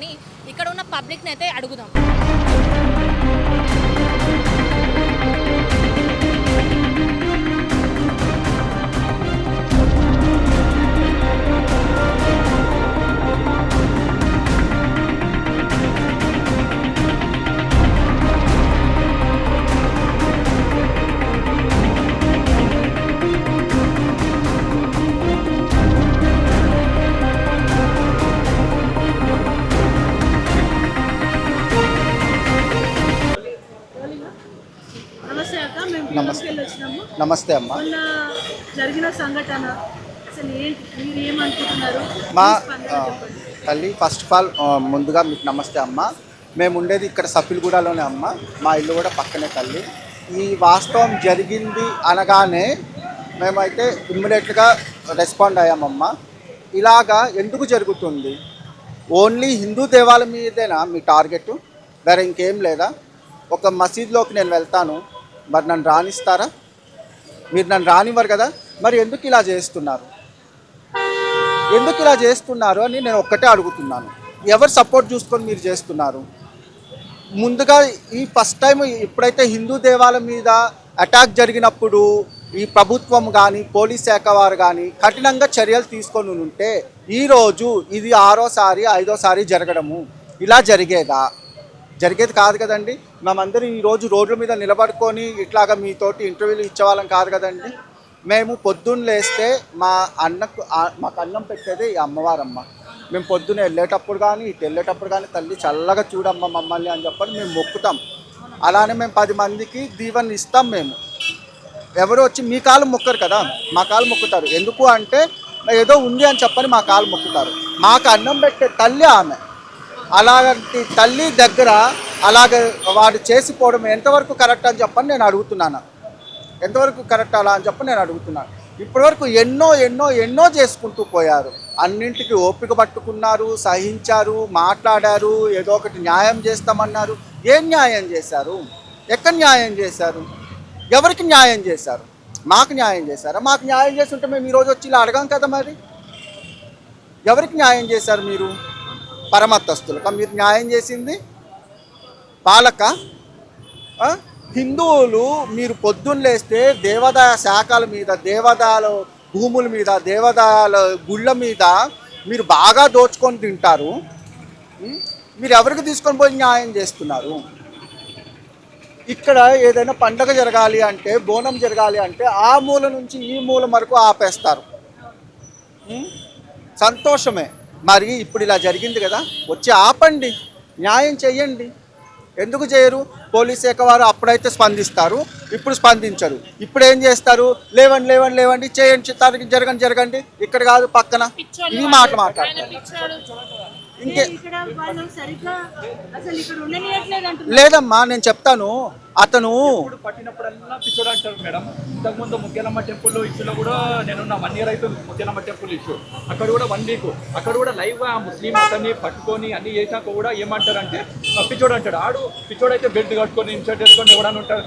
అని ఇక్కడ ఉన్న పబ్లిక్ని అయితే అడుగుదాం. నమస్తే అమ్మ. జరిగిన సంఘటన అసలు ఏంటి, మీరు ఏమనుకుంటున్నారు? మా తల్లి ఫస్ట్ ఆఫ్ ఆల్ ముందుగా మీకు నమస్తే అమ్మ. మేము ఉండేది ఇక్కడ సఫిల్గూడలోనే అమ్మ. మా ఇల్లు కూడా పక్కనే తల్లి. ఈ వాస్తవం జరిగింది అనగానే మేమైతే ఇమ్మీడియట్గా రెస్పాండ్ అయ్యామమ్మ. ఇలాగా ఎందుకు జరుగుతుంది? ఓన్లీ హిందూ దేవాలయం మీదేనా మీ టార్గెట్? వేరే ఇంకేం లేదా? ఒక మసీద్లోకి నేను వెళ్తాను, మరి నన్ను రానిస్తారా? మీరు నన్ను రానివ్వరు కదా. మరి ఎందుకు ఇలా చేస్తున్నారు? ఎందుకు ఇలా చేస్తున్నారు అని నేను ఒక్కటే అడుగుతున్నాను. ఎవరు సపోర్ట్ చూసుకొని మీరు చేస్తున్నారు? ముందుగా ఈ ఫస్ట్ టైం ఎప్పుడైతే హిందూ దేవాలయం మీద అటాక్ జరిగినప్పుడు ఈ ప్రభుత్వం కానీ పోలీస్ శాఖ వారు కానీ కఠినంగా చర్యలు తీసుకొని ఉంటే ఈరోజు ఇది 6వ సారి 5వ సారి జరగడము ఇలా జరిగేది కాదు కదండి. మేమందరం ఈరోజు రోడ్ల మీద నిలబడుకొని ఇట్లాగా మీతోటి ఇంటర్వ్యూలు ఇచ్చేవాళ్ళం కాదు కదండి. మేము పొద్దున్న లేస్తే మాకు అన్నం పెట్టేది ఈ అమ్మవారమ్మ. మేము పొద్దున్న వెళ్ళేటప్పుడు కానీ ఇటు వెళ్ళేటప్పుడు కానీ తల్లి చల్లగా చూడమ్మ మమ్మల్ని అని చెప్పని మేము మొక్కుతాం. అలానే మేము 10 మందికి దీవెన ఇస్తాం. మేము ఎవరు వచ్చి మీ కాలు మొక్కరు కదా, మా కాలు మొక్కుతారు. ఎందుకు అంటే ఏదో ఉంది అని చెప్పని మా కాలు మొక్కుతారు. మాకు అన్నం పెట్టే తల్లి ఆమె. అలాంటి తల్లి దగ్గర అలాగ వాడు చేసిపోవడం ఎంతవరకు కరెక్ట్ అని చెప్పని నేను అడుగుతున్నాను. ఎంతవరకు కరెక్ట్ అలా అని చెప్పని నేను అడుగుతున్నాను. ఇప్పటివరకు ఎన్నో చేసుకుంటూ పోయారు. అన్నింటికి ఓపిక పట్టుకున్నారు, సహించారు, మాట్లాడారు, ఏదో ఒకటి న్యాయం చేస్తామన్నారు. ఏం న్యాయం చేశారు? ఎక్కడ న్యాయం చేశారు? ఎవరికి న్యాయం చేశారు? మాకు న్యాయం చేశారా? మాకు న్యాయం చేస్తుంటే మేము ఈరోజు వచ్చి ఇలా అడగాం కదా. మరి ఎవరికి న్యాయం చేశారు మీరు? పరమతస్తులుగా మీరు న్యాయం చేసింది? పాలక హిందువులు మీరు పొద్దున్న లేస్తే దేవాదాయ శాఖల మీద, దేవాదాయాల భూముల మీద, దేవాదాయాల గుళ్ళ మీద మీరు బాగా దోచుకొని తింటారు. మీరు ఎవరికి తీసుకొని పోయి న్యాయం చేస్తున్నారు? ఇక్కడ ఏదైనా పండగ జరగాలి అంటే, బోనం జరగాలి అంటే ఆ మూల నుంచి ఈ మూల వరకు ఆపేస్తారు. సంతోషమే. మరి ఇప్పుడు ఇలా జరిగింది కదా, వచ్చి ఆపండి, న్యాయం చెయ్యండి. ఎందుకు చేయరు? పోలీస్ శాఖ వారు అప్పుడైతే స్పందిస్తారు, ఇప్పుడు స్పందించరు. ఇప్పుడు ఏం చేస్తారు? లేవండి చేయండి, జరగండి, ఇక్కడ కాదు పక్కన, ఇవి మాట్లాడతారు. లేదమ్మా, నేను చెప్తాను. అతను పట్టినప్పుడల్లా పిచ్చోడు అంటారు మేడం. ఇంతకుముందు ముత్యాలమ్మ టెంపుల్ ఇష్యూలో కూడా నేనున్న 1 year అవుతుంది. ముత్యాలమ్మ టెంపుల్ ఇష్యూ అక్కడ కూడా 1 week అక్కడ కూడా లైవ్గా ముస్లిం అతన్ని పట్టుకొని అన్ని చేశాక కూడా ఏమంటారంటే పిచ్చోడు అంటాడు. ఆడు పిచ్చోడు అయితే బెల్ట్ కట్టుకొని ఇన్షర్ట్ వేసుకొని ఎవడని ఉంటాడు.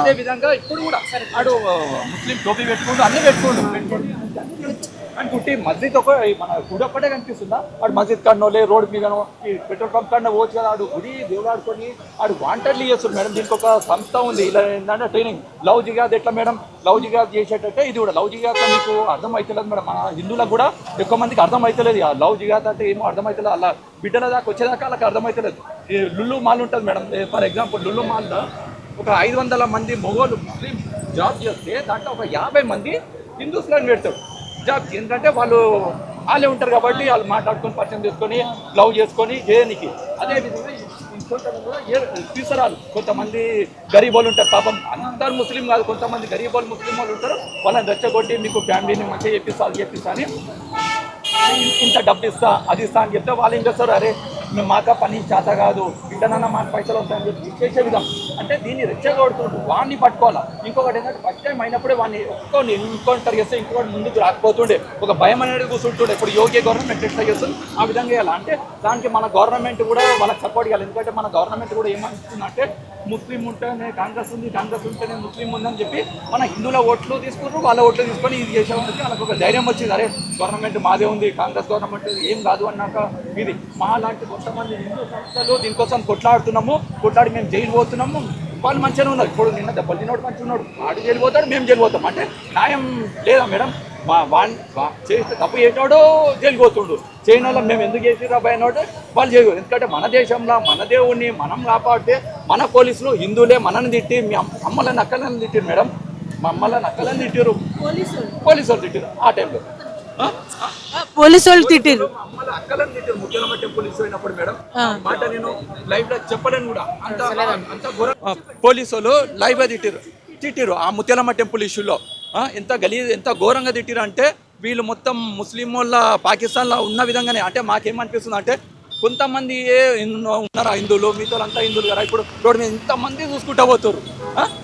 అదే విధంగా ఇప్పుడు కూడా ఆడు ముస్లిం టోపీ పెట్టుకుంటూ అన్ని పెట్టుకోండు అని పుట్టి మస్జిద్ మన గుడి ఒక్కటే కనిపిస్తుందా? ఆడు మస్జిద్ కన్నోలే రోడ్డు మీదనో ఈ పెట్రోల్ పంప్ కన్నా పోవచ్చు కదా. ఆడు గుడి దేవుడు ఆడుకొని ఆడు వాంటెడ్లీ చేస్తుంది మేడం. దీనికి ఒక సంస్థ ఉంది. ఇలా ఏంటంటే ట్రైనింగ్ లవ్ జిగాద్ ఎట్లా మేడం? లవ్ జిగాద్ చేసేటట్టే ఇది కూడా. లవ్ జిగాద్ మీకు అర్థం అవుతలేదు మేడం. మన హిందువులకు కూడా ఎక్కువ మందికి అర్థం అవుతలేదు. లవ్ జిగాద్ అంటే ఏమో అర్థం అవుతలేదు. అలా బిడ్డల దాకా వచ్చేదాకా వాళ్ళకి అర్థం అవుతలేదు. ఈ లుల్లు మాల్ ఉంటుంది మేడం. ఫర్ ఎగ్జాంపుల్ లుల్లు మాల్లో ఒక 500 మంది మొగోళ్ళు ముస్లిం జాబ్ చేస్తే దాంట్లో ఒక 50 మంది హిందూస్లను పెడతారు జాబ్. ఎందుకంటే వాళ్ళే ఉంటారు కాబట్టి వాళ్ళు మాట్లాడుకొని పరిచయం చేసుకొని లవ్ చేసుకొని చేయడానికి. అదేవిధంగా తీసుకురాలు కొంతమంది గరీబ్ వాళ్ళు ఉంటారు. పాపం అందరు ముస్లిం కాదు, కొంతమంది గరీబ్ వాళ్ళు ముస్లిం వాళ్ళు ఉంటారు. వాళ్ళని రెచ్చగొట్టి మీకు ఫ్యామిలీని మంచిగా చెప్పిస్తా అని ఇంత డబ్బు ఇస్తా అది ఇస్తా అని చెప్తే వాళ్ళు ఏం చేస్తారు? అరే మేము మాక పని చేత కాదు ఇట్లనన్నా మాకు పైసలు వస్తాయని చెప్పి చేసే విధం అంటే దీన్ని రెచ్చగొడుతుండ్రు. వాడిని పట్టుకోవాలా. ఇంకొకటి ఏంటంటే ఫస్ట్ టైం అయినప్పుడే వాడిని ఇంకోటి చేస్తే ఇంకొకటి ముందుకు రాకపోతుండే, ఒక భయం అనేది కూర్చుంటుండే. ఇప్పుడు యోగ్య గవర్నమెంట్ ఎట్లా చేస్తుంది ఆ విధంగా చేయాలి. అంటే దానికి మన గవర్నమెంట్ కూడా వాళ్ళకి సపోర్ట్ చేయాలి. ఎందుకంటే మన గవర్నమెంట్ కూడా ఏమనిపిస్తుందంటే ముస్లిం ఉంటేనే కాంగ్రెస్ ఉంది, కాంగ్రెస్ ఉంటేనే ముస్లిం ఉందని చెప్పి మన హిందువుల ఓట్లు తీసుకుంటారు, వాళ్ళ ఓట్లు తీసుకొని ఇది చేసామని వాళ్ళకి ఒక ధైర్యం వచ్చింది. అరే గవర్నమెంట్ మాదే ఉంది, కాంగ్రెస్ గవర్నమెంట్ ఏం కాదు అన్నాక ఇది మా లాంటి కొంతమంది హిందూ సంస్థలు దీనికోసం కొట్లాడి మేము జైలు పోతున్నాము. వాళ్ళు మంచిగానే ఉన్నారు. ఇప్పుడు నిన్న దెబ్బలు తిన్నోడు మంచిగా ఉన్నాడు, ఆడు జైలు పోతాడు, మేము జైలు పోతాం. అంటే న్యాయం లేదా మేడం? చేస్తే తప్పు చేసినాడు జైలు పోతుండు, చేయని వాళ్ళం మేము ఎందుకు చేసి రాబోయినాడు వాళ్ళు చేయకూడదు. ఎందుకంటే మన దేశంలో మన దేవుణ్ణి మనం కాపాడితే మన పోలీసులు హిందువులే మనల్ని తిట్టి మీ అమ్మలని అక్కలని తిట్టారు మేడం. మా అమ్మలని అక్కలని తిట్టారు, పోలీసు వాళ్ళు తిట్టారు. ఆ టైంలో పోలీసు వాళ్ళు తిట్టారు, అమ్మల అక్కలని తిట్టారు. ముఖ్యమంత్రి టెంపుల్ ఇష్యూ అయినప్పుడు మేడం మాట నేను లైవ్ లో చెప్పలేను కూడా. అంత పోలీసు వాళ్ళు లైవ్ గా తిట్టారు ఆ ముత్యాలమ్మ టెంపుల్ ఇష్యూలో. ఎంత ఘోరంగా తిట్టిరు అంటే వీళ్ళు మొత్తం ముస్లిం వాళ్ళ పాకిస్తాన్లో ఉన్న విధంగానే. అంటే మాకేమనిపిస్తుంది అంటే కొంతమంది ఉన్నారు హిందువులు, మీతో అంతా హిందువులు కదా. ఇప్పుడు రోడ్డు మీద ఇంతమంది చూసుకుంటా పోతారు,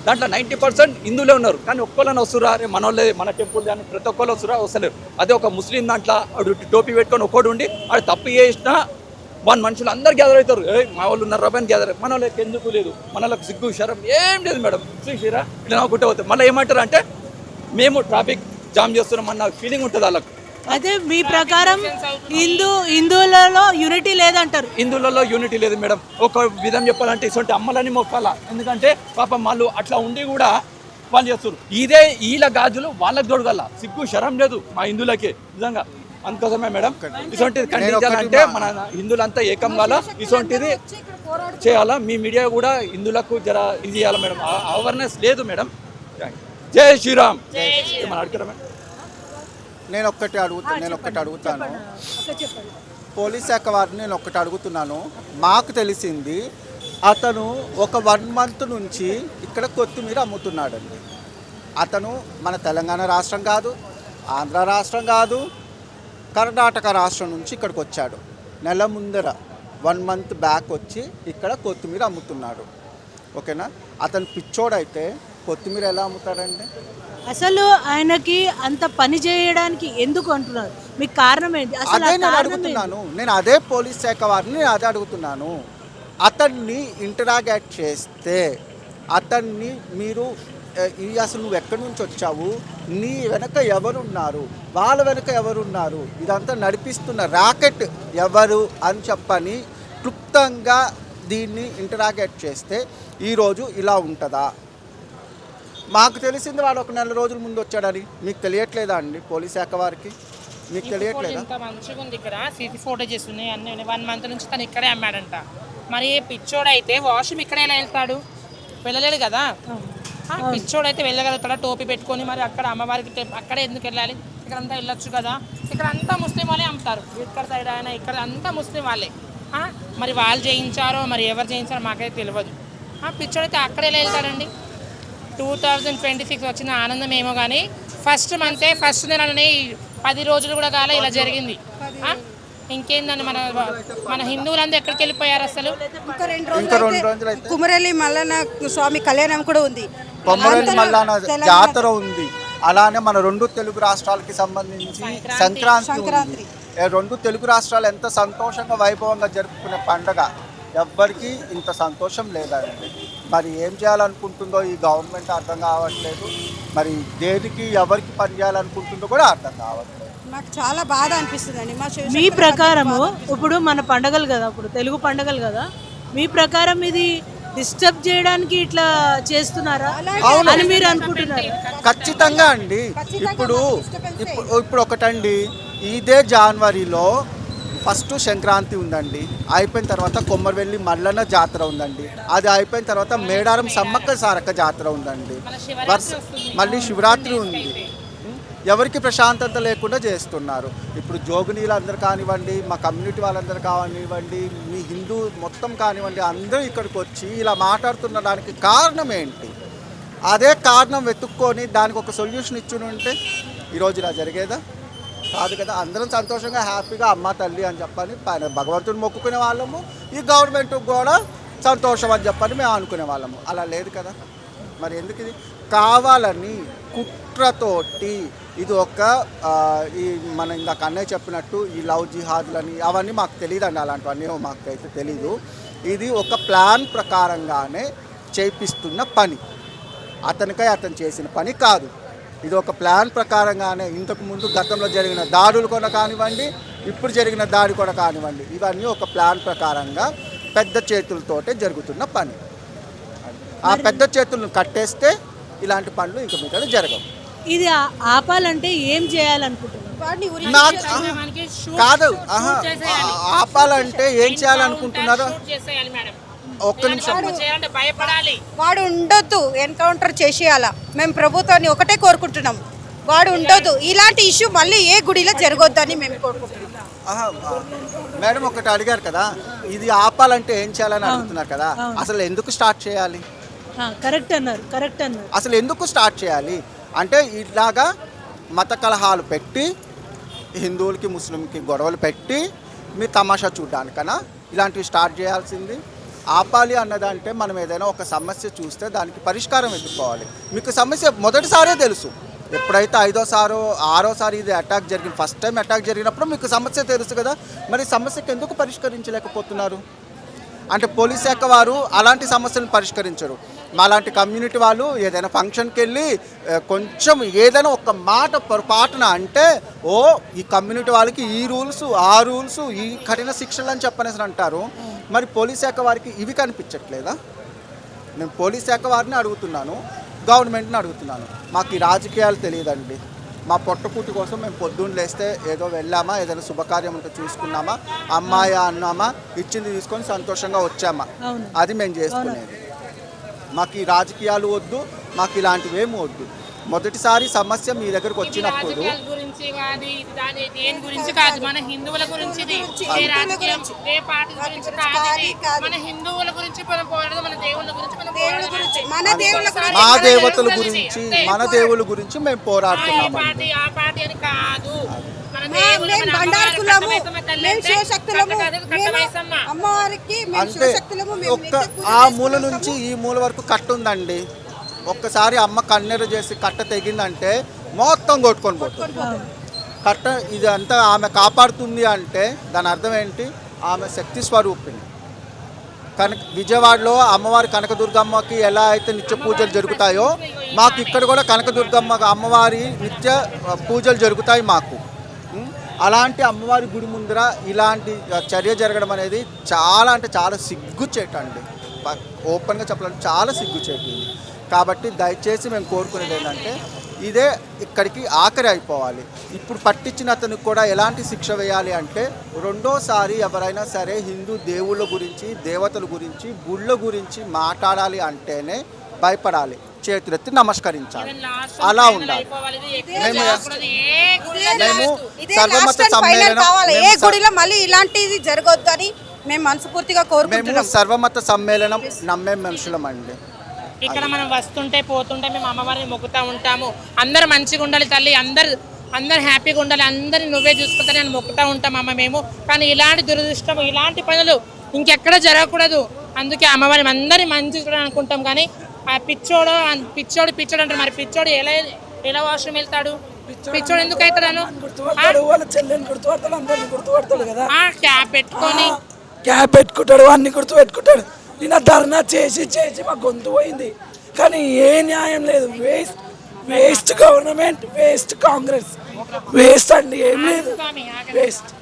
దాంట్లో 90% హిందువులే ఉన్నారు. కానీ ఒక్కళ్ళని వస్తురా అరే మన వాళ్ళే మన టెంపుల్ కానీ ప్రతి ఒక్కళ్ళు వస్తలేరు. అదే ఒక ముస్లిం దాంట్లో టోపీ పెట్టుకొని ఒక్కడు ఉండి అది తప్పు చేసినా మనుషులు అందరు గ్యాదర్ అవుతారు. మా వాళ్ళు ఉన్నారు రబాన్ గ్యాదర్. మన వాళ్ళకి ఎందుకు లేదు, మన వాళ్ళకి సిగ్గు శరం ఏం లేదు మేడం. చూసిరా ఇట్లా నవ్వుకుంటూ పోతారు. మళ్ళీ ఏమంటారు అంటే మేము ట్రాఫిక్ జామ్ చేస్తున్నాం అన్న ఫీలింగ్ ఉంటుంది వాళ్ళకి. అదే మీ ప్రకారం హిందువులలో యూనిటీ లేదంటారు. హిందువులలో యూనిటీ లేదు మేడం. ఒక విధం చెప్పాలంటే ఇటువంటి అమ్మలని మొక్కాలా. ఎందుకంటే పాపం వాళ్ళు అట్లా ఉండి కూడా వాళ్ళు చేస్తారు. ఇదే వీళ్ళ గాజులు వాళ్ళకి దొరకల్లా, సిగ్గు శరం లేదు మా హిందువులకి నిజంగా. అందుకోసమే మేడం ఇటువంటిది ఖండించాలంటే మన హిందువులంతా ఏకం కావాలా, ఇటువంటిది చేయాలా. మీ మీడియా కూడా హిందువులకు జర ఇది చేయాలి మేడం. అవేర్నెస్ లేదు మేడం. జై శ్రీరామ్. ఏమన్నా అడుగుతారా మేడం? నేను ఒక్కటి అడుగుతాను పోలీస్ శాఖ వారిని నేను ఒక్కటి అడుగుతున్నాను. మాకు తెలిసింది అతను ఒక 1 month నుంచి ఇక్కడ కొత్తిమీర అమ్ముతున్నాడండి. అతను మన తెలంగాణ రాష్ట్రం కాదు, ఆంధ్ర రాష్ట్రం కాదు, కర్ణాటక రాష్ట్రం నుంచి ఇక్కడికి వచ్చాడు. నెల ముందర 1 month బ్యాక్ వచ్చి ఇక్కడ కొత్తిమీర అమ్ముతున్నాడు. ఓకేనా? అతను పిచ్చోడైతే కొత్తిమీర ఎలా అమ్ముతాడండి? అసలు ఆయనకి అంత పని చేయడానికి ఎందుకు అంటున్నారు? మీకు కారణం ఏంటి? అదే నేను అడుగుతున్నాను. నేను అదే పోలీస్ శాఖ వారిని అదే అడుగుతున్నాను. అతన్ని ఇంటరాగేట్ చేస్తే అతన్ని మీరు అసలు నువ్వు ఎక్కడి నుంచి వచ్చావు, నీ వెనక ఎవరున్నారు, వాళ్ళ వెనక ఎవరున్నారు, ఇదంతా నడిపిస్తున్న రాకెట్ ఎవరు అని చెప్పని క్లుప్తంగా దీన్ని ఇంటరాగేట్ చేస్తే ఈరోజు ఇలా ఉంటుందా? మాకు తెలిసింది వాడు ఒక 1 రోజుల ముందు వచ్చాడని. మీకు తెలియట్లేదా అండి పోలీస్ శాఖ వారికి? మీకు తెలియట్లేదా? ఇంకా మంచిగా ఉంది ఇక్కడ సీసీ ఫోటేజెస్ ఉన్నాయి అన్నీ ఉన్నాయి. 1 month నుంచి తను ఇక్కడే అమ్మాడంట. మరి పిచ్చోడైతే వాష్రూమ్ ఇక్కడే ఎలా వెళ్తాడు? వెళ్ళలేడు కదా. పిచ్చోడైతే వెళ్ళగలుగుతాడా టోపీ పెట్టుకొని? మరి అక్కడ అమ్మవారికి అక్కడే ఎందుకు వెళ్ళాలి? ఇక్కడ అంతా వెళ్ళొచ్చు కదా. ఇక్కడ అంతా ముస్లిం వాళ్ళే అమ్ముతారు. ఇక్కడ సైడ్ అయినా ఇక్కడ అంతా ముస్లిం వాళ్ళే. మరి వాళ్ళు చేయించారో మరి ఎవరు చేయించారో మాకైతే తెలియదు. పిచ్చోడైతే అక్కడే ఎలా వెళ్తాడండి? 2026 వచ్చిన ఆనందం ఏమో కానీ ఫస్ట్ మంతే ఫస్ట్ నెలనే 10 రోజులు కూడా కాలే ఇలా జరిగింది. ఇంకేందండి మన హిందువులందరూ ఎక్కడికి వెళ్ళిపోయారు అసలు? ఇంకా 2 రోజులు కుమరల్లి మల్లన్న స్వామి కళ్యాణం కూడా ఉంది, కొమరల్లి మల్లన్న జాతర ఉంది. అలానే మన 2 తెలుగు రాష్ట్రాలకి సంబంధించి సంక్రాంతి ఉంది. 2 తెలుగు రాష్ట్రాలు ఎంత సంతోషంగా వైభవంగా జరుపుకునే పండుగ. ఎవ్వరికి ఇంత సంతోషం లేదండి. మరి ఏం చేయాలనుకుంటుందో ఈ గవర్నమెంట్ అర్థం కావట్లేదు. మరి దేనికి ఎవరికి పని చేయాలనుకుంటుందో కూడా అర్థం కావట్లేదు. నాకు చాలా బాధ అనిపిస్తుందండి. మీ ప్రకారము ఇప్పుడు మన పండగలు కదా, ఇప్పుడు తెలుగు పండగలు కదా, మీ ప్రకారం ఇది డిస్టర్బ్ చేయడానికి ఇట్లా చేస్తున్నారా అని మీరు అనుకుంటున్నారు? ఖచ్చితంగా అండి. ఇప్పుడు ఒకటండి, ఇదే జనవరిలో ఫస్ట్ సంక్రాంతి ఉందండి. అయిపోయిన తర్వాత కొమ్మరవెల్లి మల్లన్న జాతర ఉందండి. అది అయిపోయిన తర్వాత మేడారం సమ్మక్క సారక్క జాతర ఉందండి. మళ్ళీ శివరాత్రి ఉంది. ఎవరికి ప్రశాంతత లేకుండా చేస్తున్నారు. ఇప్పుడు జోగినీలు అందరు కానివ్వండి, మా కమ్యూనిటీ వాళ్ళందరూ కానివ్వండి, మీ హిందూ మొత్తం కానివ్వండి, అందరూ ఇక్కడికి వచ్చి ఇలా మాట్లాడుతున్న దానికి కారణం ఏంటి? అదే కారణం వెతుక్కొని దానికి ఒక సొల్యూషన్ ఇచ్చి ఉంటే ఈరోజు ఇలా జరిగేదా? కాదు కదా. అందరం సంతోషంగా హ్యాపీగా అమ్మ తల్లి అని చెప్పని భగవంతుని మొక్కుకునే వాళ్ళము, ఈ గవర్నమెంట్ కూడా సంతోషం అని చెప్పని మేము అనుకునే వాళ్ళము. అలా లేదు కదా. మరి ఎందుకు ఇది కావాలని కుట్రతోటి ఇది ఒక ఈ మన ఇందాక అన్నయ్య చెప్పినట్టు ఈ లవ్ జిహాద్లని అవన్నీ మాకు తెలియదండి. అలాంటివన్నీ మాకైతే తెలీదు. ఇది ఒక ప్లాన్ ప్రకారంగానే చేపిస్తున్న పని, అతను చేసిన పని కాదు. ఇది ఒక ప్లాన్ ప్రకారంగానే ఇంతకుముందు గతంలో జరిగిన దాడులు కూడా కానివ్వండి, ఇప్పుడు జరిగిన దాడి కూడా కానివ్వండి, ఇవన్నీ ఒక ప్లాన్ ప్రకారంగా పెద్ద చేతులతోటే జరుగుతున్న పని. ఆ పెద్ద చేతులను కట్టేస్తే ఇలాంటి పనులు ఇంక మీద జరగవు. ఇది ఆపాలంటే ఏం చేయాలనుకుంటున్నారు? కాదు ఆపాలంటే ఏం చేయాలనుకుంటున్నారో ఒక్క నిమిషం. వాడు ఉండొద్దు, ఎన్కౌంటర్ చేసేయాలా. మేము ప్రభుత్వాన్ని ఒకటే కోరుకుంటున్నాం, వాడు ఉండొద్దు. ఇలాంటి ఇష్యూ మళ్ళీ ఏ గుడిలో జరగొద్దని మేము కోరుకుంటున్నాం. మేడం ఒకటి అడిగారు కదా, ఇది ఆపాలంటే ఏం చేయాలని అడుగుతున్నారు కదా. అసలు ఎందుకు స్టార్ట్ చేయాలి? కరెక్ట్ అన్నారు. అసలు ఎందుకు స్టార్ట్ చేయాలి అంటే ఇలాగా మత కలహాలు పెట్టి హిందువులకి ముస్లింకి గొడవలు పెట్టి మీ తమాషా చూడడానికన్నా ఇలాంటివి స్టార్ట్ చేయాల్సింది. ఆపాలి అన్నదంటే మనం ఏదైనా ఒక సమస్య చూస్తే దానికి పరిష్కారం వెతుక్కోవాలి. మీకు సమస్య మొదటిసారే తెలుసు, ఎప్పుడైతే 5వ సారో 6వ సారి ఇది అటాక్ జరిగింది, ఫస్ట్ టైం అటాక్ జరిగినప్పుడు మీకు సమస్య తెలుసు కదా. మరి సమస్యకి ఎందుకు పరిష్కరించలేకపోతున్నారు అంటే పోలీస్ శాఖ వారు అలాంటి సమస్యలను పరిష్కరించరు. మాలాంటి కమ్యూనిటీ వాళ్ళు ఏదైనా ఫంక్షన్కి వెళ్ళి కొంచెం ఏదైనా ఒక మాట పొరపాటున అంటే ఈ కమ్యూనిటీ వాళ్ళకి ఈ రూల్స్ ఆ రూల్స్ ఈ కఠిన శిక్షలు అని చెప్పనేసి అంటారు. మరి పోలీస్ శాఖ వారికి ఇవి కనిపించట్లేదా? నేను పోలీస్ శాఖ వారిని అడుగుతున్నాను, గవర్నమెంట్ని అడుగుతున్నాను. మాకు ఈ రాజకీయాలు తెలియదండి. మా పొట్టకూటి కోసం మేము పొద్దున్న లేస్తే ఏదో వెళ్ళామా, ఏదైనా శుభకార్యం ఉంటే చూసుకున్నామా, అమ్మాయి అన్నామా, ఇచ్చింది తీసుకొని సంతోషంగా వచ్చామా, అది మేము చేసుకునేది. మాకు ఈ రాజకీయాలు వద్దు, మాకు ఇలాంటివి ఏమి వద్దు. మొదటిసారి సమస్య మీ దగ్గరకు వచ్చినప్పుడు మన హిందువుల గురించి మా దేవతల గురించి మన దేవుళ్ళ గురించి మేము పోరాడుతున్నాము. అంటే ఒక్క ఆ మూల నుంచి ఈ మూల వరకు కట్టుందండి. ఒక్కసారి అమ్మ కన్నెరు చేసి కట్ట తెగిందంటే మొత్తం కొట్టుకొని పోతుంది కట్ట. ఇది అంతా ఆమె కాపాడుతుంది అంటే దాని అర్థం ఏంటి? ఆమె శక్తి స్వరూపిణి. విజయవాడలో అమ్మవారి కనకదుర్గమ్మకి ఎలా అయితే నిత్య పూజలు జరుగుతాయో మాకు ఇక్కడ కూడా కనకదుర్గమ్మ అమ్మవారి నిత్య పూజలు జరుగుతాయి మాకు. అలాంటి అమ్మవారి గుడి ముందర ఇలాంటి చర్య జరగడం అనేది చాలా అంటే చాలా సిగ్గుచేటండి. ఓపెన్గా చెప్పాలంటే చాలా సిగ్గుచేటు. కాబట్టి దయచేసి మేము కోరుకునేది ఏంటంటే ఇదే ఇక్కడికి ఆఖరి అయిపోవాలి. ఇప్పుడు పట్టించిన అతనికి కూడా ఎలాంటి శిక్ష వేయాలి అంటే రెండోసారి ఎవరైనా సరే హిందూ దేవుళ్ళ గురించి దేవతల గురించి గుళ్ళ గురించి మాట్లాడాలి అంటేనే భయపడాలి, చేతులెత్తి నమస్కరించాలి, అలా ఉండాలి. మేము సర్వమత సమ్మేళనం మేము మనస్ఫూర్తిగా కోరుకుంటున్నాం. సర్వమత సమ్మేళనం నమ్మే మనుషులం అండి. ఇక్కడ మనం వస్తుంటే పోతుంటే మేము అమ్మవారిని మొక్కుతూ ఉంటాము. అందరు మంచిగా ఉండాలి తల్లి, అందరు హ్యాపీగా ఉండాలి, అందరిని నువ్వే చూసుకుంటా నేను మొక్కుతూ ఉంటాం అమ్మ మేము. కానీ ఇలాంటి దురదృష్టం ఇలాంటి పనులు ఇంకెక్కడ జరగకూడదు. అందుకే అమ్మవారిని అందరి మంచిగా అనుకుంటాం. కానీ ఆ పిచ్చోడు అంటారు. మరి పిచ్చోడు ఎలా వాష్రూమ్ వెళ్తాడు? పిచ్చోడు ఎందుకు అవుతాడు? క్యాప్ పెట్టుకుంటాడు, అన్ని గుర్తు పెట్టుకుంటాడు. నిన్న ధర్నా చేసి మా గొంతు పోయింది. కానీ ఏ న్యాయం లేదు. Waste government, waste Congress, waste అండి, ఏం లేదు, వేస్ట్.